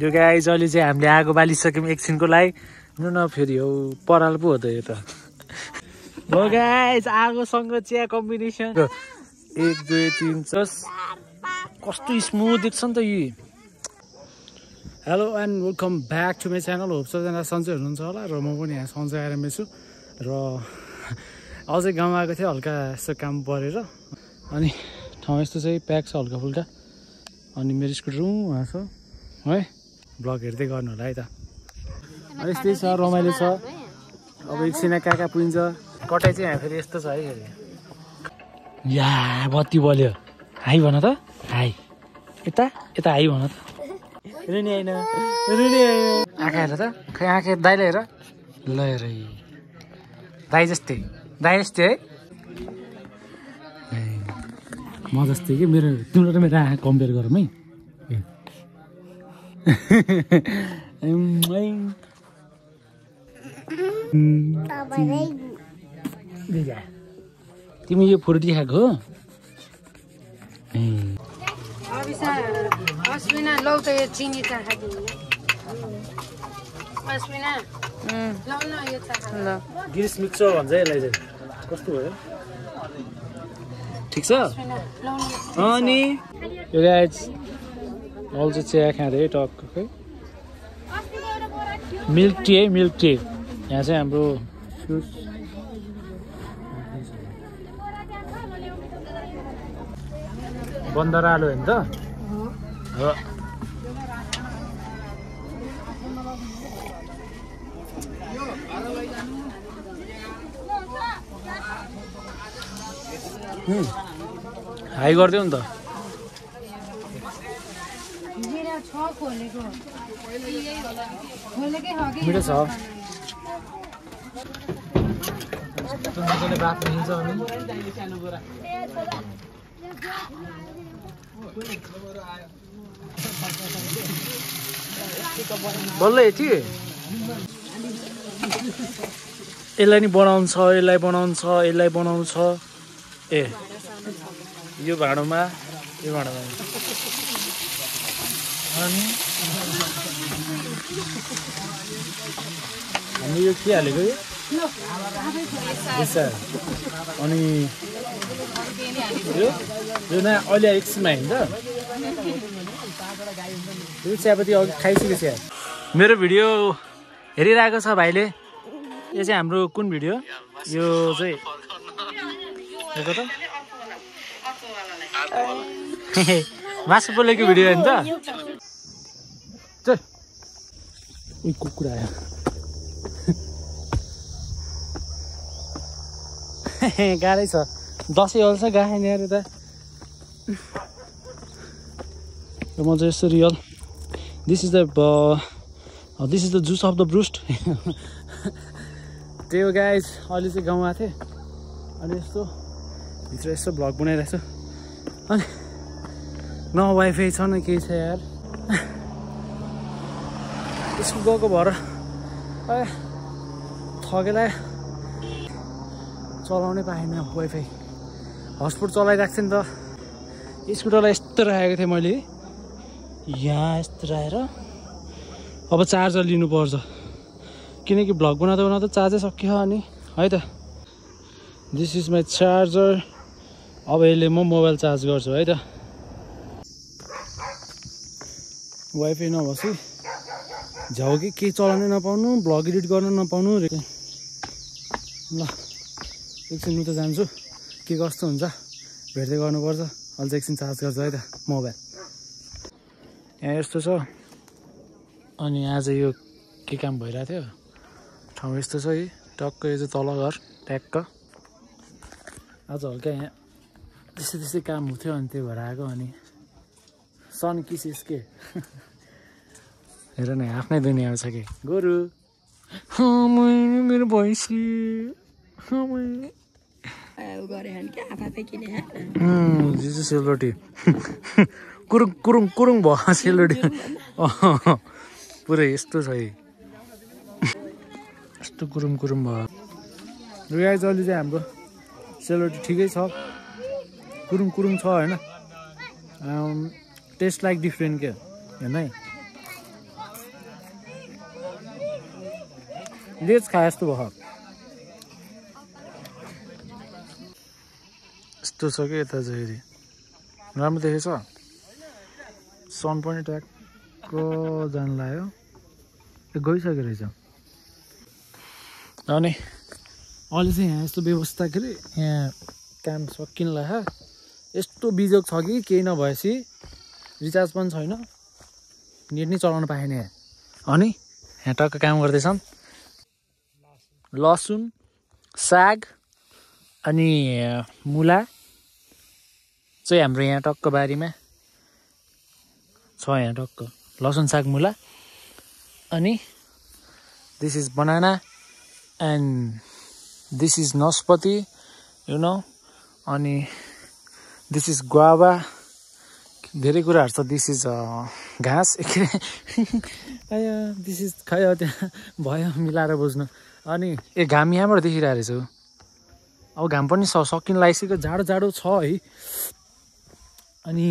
यो गाइज अहिले चाहिँ हामीले आगो बालिसक्यौँ एकछिनको लागि न फेरि हो पराल पो हो त यो त हो गाइज आगोसँग चिया कम्बिनेसन 1 2 3 कस्तो स्मुथ देख्छ नि त यी hello and welcome back to my channel hope सबैजना सन्चै हुनुहुन्छ होला र म पनि यहाँ सन्चै आएर छु र अझै गाउँ आएको थियो हल्का यसो काम परेर अनि ठाउँ यस्तो चाहिँ प्याक छ हल्का फुल्का अनि मेरो स्कुटर उहाँ छ है ब्लग हेर्दै गर्नु होला है त यस्तै छ रमाइलो छ अब एकछिन कहाँ पुगिन्छ कटाइ चाहिँ यहाँ फेरि यस्तो छ है फेरि या बत्ती बल्यो हाई भन त हाई यता यता हाई भन त रुनी होइन आँखा हेर त खै आँखा दाइले हेर ल हेर दाइ जस्तै है म जस्तै कि मेरो तिम्रो र मेरो आँखा कम्पेयर गरौँ है तिमी यो फ्रुटी खाएको हो गिरिस मिक्सर भन्छ यसलाई चाहिँ कस्तो भयो ठिक छ अनि यो गाइज अल्छ चिया खाँदै टक्क खै मिल्क टी है मिल्क टी यहाँ चाहिँ हाम्रो सुस बन्दर आलु होइन त हो हाई गरिदियो नि त मिठो छ मजाले बात मिल्छ अनि बल्ल यति यसलाई नि बनाउँछ यसलाई बनाउँछ ए यो भाँडोमा अनि हामी यो के हालेको अनि यो न अहिले एकछिनमा हिँड्छ यो चियापत्ती अघि खाइसकेको छ मेरो भिडियो हेरिरहेको छ भाइले यो चाहिँ हाम्रो कुन भिडियो यो चाहिँ हेर्को त मासु पोलेको भिडियो होइन त कुकुरा आयो गाह्रै छ दसैँ अल्छ गाई ल्याएर त म चाहिँ यस्तो real this is the juice of the breast त्यही हो गाइज अहिले चाहिँ गाउँ आएको थिएँ अनि यस्तो भित्र यस्तो भ्लग बनाइरहेको छु अनि न वाइफाई छ न केही छ यार स्कुल गएको भएर थकेलाई चलाउनै पाएन वाइफाई हटस्पट चलाइरहेको थिएँ नि त स्कुटरलाई यस्तो राखेको थिएँ मैले यहाँ यस्तो राखेर अब चार्जर लिनुपर्छ किनकि भ्लग बनाउँदा चार्जै सक्यो अनि है त दिस इज माई चार्जर अब यसले म मोबाइल चार्ज गर्छु है त वाइफाई नभएपछि झ्याउ कि केही चलाउनै नपाउनु भ्लग एडिट गर्न नपाउनु ल एकछिन म त जान्छु के कस्तो हुन्छ भेट्दै गर्नुपर्छ अहिले चाहिँ एकछिन चार्ज गर्छु है त मोबाइल यहाँ यस्तो छ अनि आज यो के काम भइरहेको थियो ठाउँ यस्तो छ है टक्क यो चाहिँ तल घर ट्याक्क आज हल्का यहाँ त्यस्तै काम हुन्थ्यो अनि त्यही भएर आएको अनि सन किसिस के हेर न आफ्नै दुनियाँ छ कि गोरु मेरो भैँसी सेलरोटी कुरुङ कुरुङ कुरुङ भयो सेलरोटी पुरै यस्तो छ है यस्तो कुरुम कुरुम भयो गाइस अहिले चाहिँ हाम्रो सेलरोटी ठिकै छ कुरुङ कुरुङ छ होइन टेस्ट लाइक डिफ्रेन्ट क्या हेर्नु है लेज खाए जस्तो भयो यस्तो छ कि यता चाहिँ हेरी राम्रो देखेछ सन पनि ट्याक्क जान लाग्यो गइसक्यो रहेछ अनि अहिले चाहिँ यहाँ यस्तो व्यवस्था के अरे यहाँ काम सकिन्ला यस्तो बिजोग छ कि केही नभएपछि रिचार्ज पनि छैन नेट नै चलाउन पाएन अनि यहाँ टक्क काम गर्दैछन् लसुन साग अनि मुला चाहिँ हाम्रो यहाँ टक्क बारीमा छ यहाँ टक्क लसुन साग मुला अनि this is banana and this is नास्पति यु नो अनि दिस इज गुआवा धेरै कुराहरू छ दिस इज घाँस दिस इज खै त्यहाँ भयो मिलाएर बुझ्नु अनि घाम यहाँबाट देखिरहेको रहेछ अब घाम पनि सकिन लागिसक्यो जाडो जाडो छ है अनि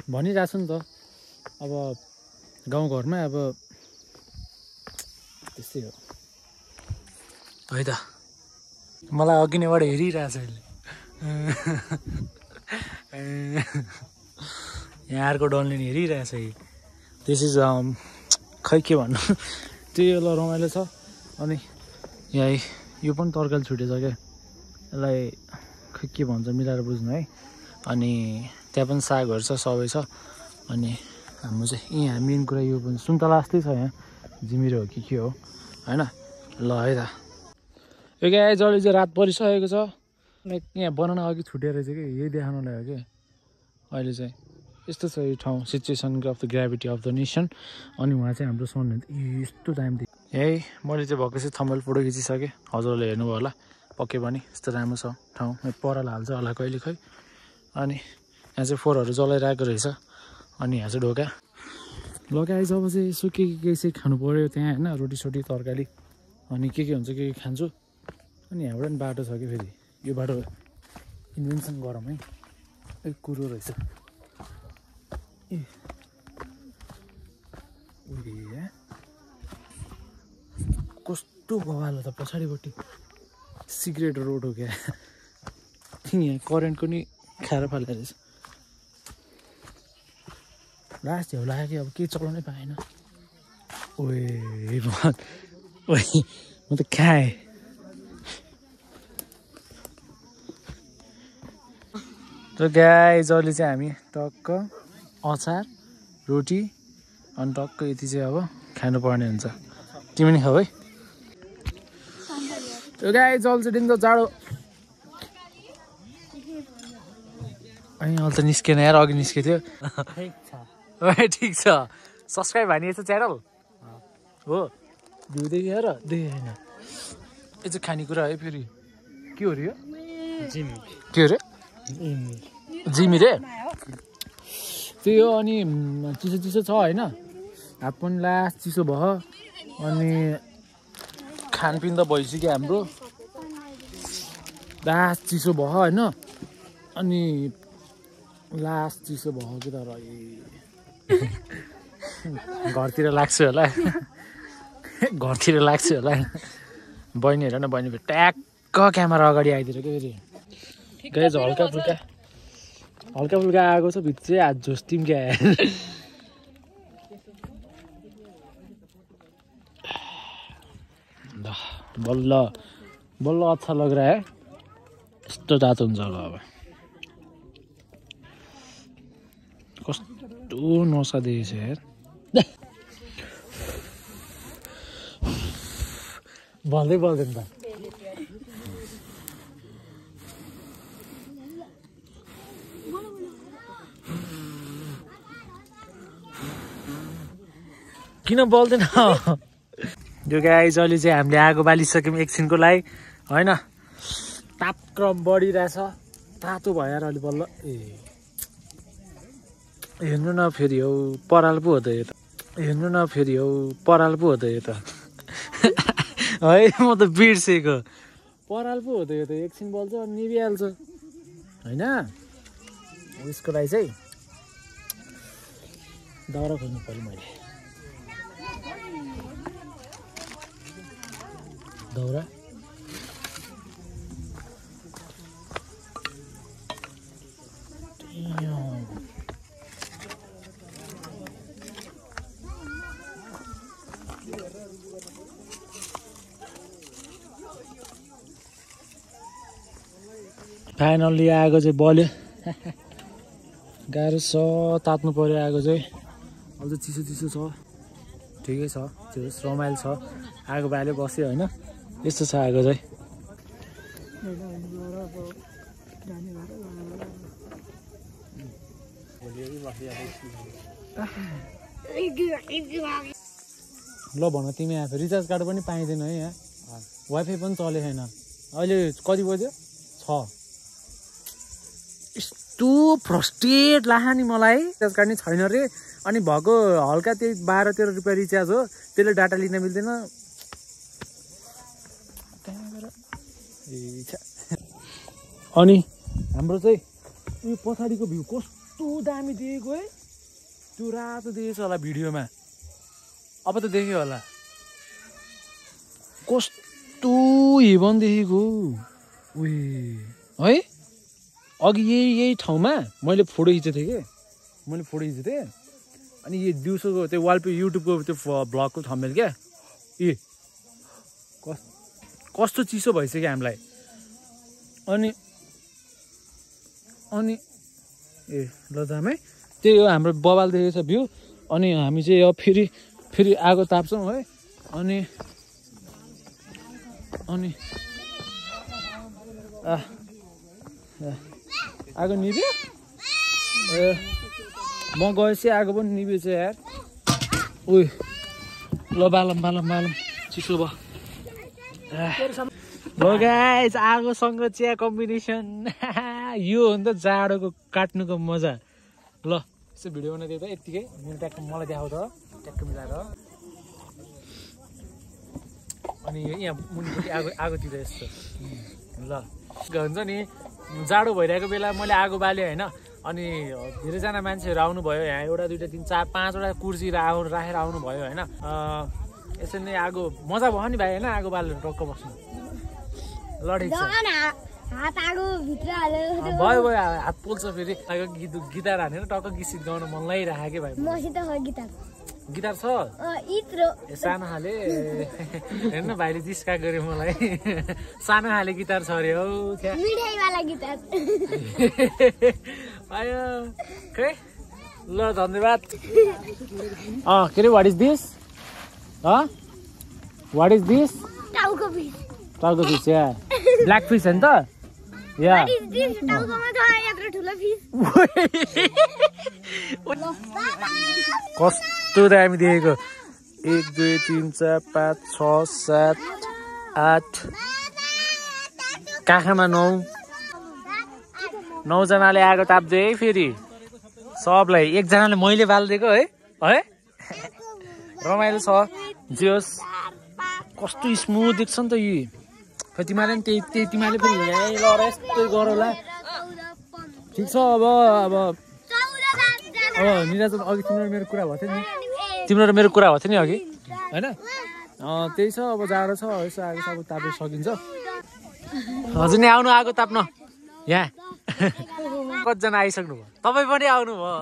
भनिरहेको छु नि त अब गाउँघरमा अब त्यस्तै हो है त मलाई अघि नैबाट हेरिरहेछ अहिले यहाँ अर्को डनले नि हेरिरहेछ दिस इज खै के भन्नु त्यही ल रमाइलो छ अनि यहाँ यो पनि तरकारी छुटेछ क्या यसलाई खै के भन्छ मिलाएर बुझ्नु है अनि त्यहाँ पनि सागहरू छ सबै छ अनि हाम्रो चाहिँ यहाँ मेन कुरा यो पनि सुन्तला जस्तै छ यहाँ जिमिरो हो कि के हो होइन ल है त यो क्या जहिले चाहिँ रात परिसकेको छ लाइक यहाँ बनाउन अघि छुटेर चाहिँ कि यही देखाउनुलाई हो कि अहिले चाहिँ यस्तो छ यो ठाउँ situation of the gravity of the nation अनि उहाँ चाहिँ हाम्रो सन यस्तो टाइम थियो यही मैले चाहिँ भएको चाहिँ थम्बनेल फोटो खिचिसकेँ हजुरले हेर्नुभयो होला पक्कै पनि यस्तो राम्रो छ ठाउँ पराल हाल्छ होला कहिले खै अनि यहाँ चाहिँ फोहोरहरू जलाइरहेको रहेछ अनि यहाँ चाहिँ ढोका लगाए जब चाहिँ यसो के चाहिँ खानु पऱ्यो त्यहाँ होइन रोटी सोटी तरकारी अनि के हुन्छ के खान्छु अनि यहाँबाट पनि बाटो छ कि फेरि यो बाटो इन्भेन्सन गरौँ है एक कुरो रहेछ ए कस्तो भवालो त पछाडिपट्टि सिक्रेट रोड हो क्या यहाँ करेन्टको नि खाएर फाल्दो रहेछ लास्ट झ्याउ लाग्यो कि अब केही चलाउनै पाएन ओए म त खाएँ र गाई जहिले चाहिँ हामी टक्क अचार रोटी अनि टक्क यति चाहिँ अब खानुपर्ने हुन्छ तिमी नि खाऊ है त्यो गाई जल चाहिँ दिन्छ जाडो अनि अहिले त निस्केन यार अघि निस्केको थियो ठिक छ सब्सक्राइब हानिएछ च्यानल हो भ्यू देखेर देखेन यो चाहिँ खानेकुरा है फेरि के हो रे यो के हो रे जिमी रे त्यो अनि चिसो चिसो छ होइन हात पनि लास्ट चिसो भयो अनि खानपिन त भइसक्यो हाम्रो लास्ट चिसो भयो होइन अनि लास्ट चिसो भयो कि त घरतिर लाग्छु होला घरतिर लाग्छु होला बहिनीहरू न बहिनी ट्याक्क क्यामेरा अगाडि आइदिएर के फेरि गए हल्का फुल्का आएको छ भित्र हात झोस्टिम क्या बल्ल बल्ल अच्छा लग रहा है यस्तो तातो हुन्छ होला अब कस्तो नसा देखेछ यार बोल्दैन त किन बोल्दैन यो गाइज अहिले चाहिँ हामीले आगो बालिसक्यौँ एकछिनको लागि होइन तापक्रम बढिरहेछ तातो भएर अलि बल्ल हेर्नु न फेरि हौ पराल पो हो त यो त हेर्नु न फेरि हौ पराल पो हो त यो त है म त बिर्सेको पराल पो हो त यो त एकछिन बल्छ अनि निभिहाल्छ होइन उसको लागि चाहिँ दाउरा खोज्नु पऱ्यो मैले दाउरा फाइनल्ली आगो चाहिँ बल्यो गाह्रो छ तात्नु पर्यो आगो चाहिँ अझ चिसो चिसो छ ठिकै छ त्यो रमाइलो छ आगो बाल्यो बस्यो होइन यस्तो छ आगो चाहिँ ल भन तिमी यहाँ रिचार्ज कार्ड पनि पाइँदैन है यहाँ वाइफाई पनि चले छैन अहिले कति बज्यो 6 यस्तो फ्रस्ट्रेट लाग्यो नि मलाई रिचार्ज कार्ड नि छैन रे अनि भएको हल्का त्यही 12-13 रुपियाँ रिचार्ज हो त्यसले डाटा लिन मिल्दैन अनि हाम्रो चाहिँ यो पछाडिको भ्यू कस्तो दामी देखेको है त्यो रातो देखेछ होला भिडियोमा अब त देख्यो होला कस्तो हेभन देखेको उही है अघि यही ठाउँमा मैले फोटो खिचेको थिएँ कि अनि यो दिउँसोको त्यो वाल पे युट्युबको त्यो भ्लगको थम्बनेल क्या ए कस्तो चिसो भइसक्यो हामीलाई अनि ए ल दामै त्यही हो हाम्रो बबाल देखेको छ भ्यू अनि हामी चाहिँ अब फेरि आगो ताप्छौँ है अनि आगो निभ्यो ए म गएपछि आगो पनि निभेछ यार उही ल बालम चिसो भयो ल गाइस आगोसँग चिया कम्बिनेसन यो हो नि त जाडोको काट्नुको मजा ल यसो भिडियो बनाइदियो त यत्तिकै ट्याक्क मलाई देखाउ त ट्याक्क मिलाएर अनि यहाँ मुनिपट्टि आगोतिर यस्तो ल हुन्छ नि जाडो भइरहेको बेला मैले आगो बालेँ होइन अनि धेरैजना मान्छेहरू आउनुभयो यहाँ 1 2 3 4 5वटा कुर्सी राखेर आउनुभयो होइन यसरी नै आगो मजा भयो नि भाइ होइन आगो बालेर टक्क बस्नु ल ठिक छ भयो हात पोल्छ फेरि गिटार हानेर टक्क गीत गाउन मन लागिरहेको कि भाइ गिटार छ सानो खाले हेर्नु भाइले जिस्का गर्यो मलाई सानो खाले गिटार छ अरे हौ आयो खै ल धन्यवाद के अरे वाट इज दिस टाउको फिस या ब्ल्याक फिस हो नि त या कस्तो दामी देखेको 1 2 3 4 5 6 7 8 काखमा 9 जनाले आगो ताप्दै है फेरि सबलाई एकजनाले मैले बालिदिएको है रमाइलो छ जोस् कस्तो स्मुथ देख्छ नि त यी खै तिमीले पनि त्यही तिमीले पनि यहीँ लएर यस्तै गरौँला ठिक छ अब निराज अघि तिम्रो मेरो कुरा भएको थियो नि अघि होइन त्यही छ अब जाडो छ यसो आगो सागो ताप्नु सकिन्छ हजुर नि आउनु आगो ताप्न यहाँ कतिजना आइसक्नु भयो तपाईँ पनि आउनु भयो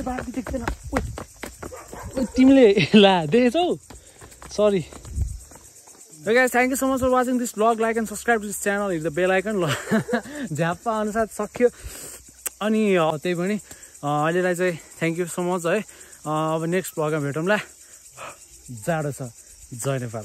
बाटो देख्दैन तिमीले ला देखेछौ sorry Hey guys, thank you so much for watching this vlog. Like and subscribe to this channel. Hit the bell icon. झ्याप्पा अनुसार सक्यो अनि त्यही पनि अहिलेलाई चाहिँ थ्याङ्क यू सो मच है अब नेक्स्ट भ्लगमा भेटौँला जाडो छ जय नेपाल